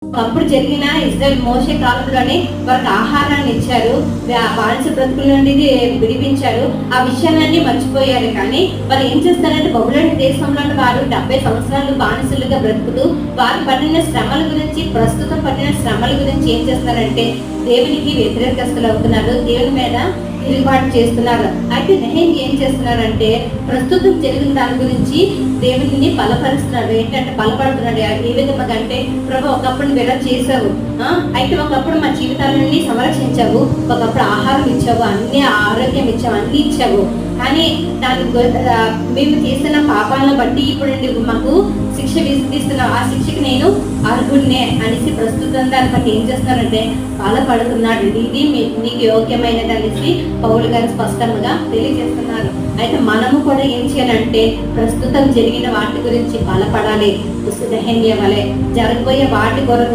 అప్పుడు జరిగిన ఇజ్రాయెల్ మోషే కాలంలోనే వారికి ఆహారాన్ని ఇచ్చారు, బానిస బ్రతుకుల నుండి విడిపించారు. ఆ విషయాలన్నీ మర్చిపోయారు. కానీ వారు ఏం చేస్తారంటే బబులోని దేశంలో వారు 70 సంవత్సరాలు బానిసలుగా బ్రతుకుతూ వారు పడిన శ్రమల గురించి, ప్రస్తుతం పడిన శ్రమల గురించి ఏం చేస్తారంటే దేవునికి వ్యతిరేకస్తులు అవుతున్నారు, దేవుని మీద తిరుగుబాటు చేస్తున్నారు. అయితే నెహెమ్యా ఏం చేస్తున్నారంటే ప్రస్తుతం జరిగిన దాని గురించి దేవుని బలపరుస్తున్నాడు. ఏంటంటే బలపడుతున్నాడు. ఏ విధంగా అంటే ప్రభు ఒకప్పుడు నువ్వు ఎలా చేసావు, అయితే ఒకప్పుడు మా జీవితాలన్నీ సంరక్షించావు, ఒకప్పుడు ఆహారం ఇచ్చావు, అన్ని ఆరోగ్యం ఇచ్చావు, అన్ని ఇచ్చావు. కానీ దాని మేము చేసిన పాపాలను బట్టి ఇప్పుడు నువ్వు మాకు శిక్ష విధిస్తున్నావు, ఆ శిక్షకి నేను అర్హుడినే అనేసి ప్రస్తుతం దాన్ని బట్టి ఏం చేస్తున్నారంటే బాధపడుతున్నాడు. ఇది నీకు యోగ్యమైనది అనేసి పౌలు గారు స్పష్టంగా తెలియజేస్తున్నారు. అయితే మనము కూడా ఏం చేయాలంటే ప్రస్తుతం జరిగిన వాటి గురించి బలపడాలి. నెహెమ్యా వలె జరగబోయే వాటి కొరకు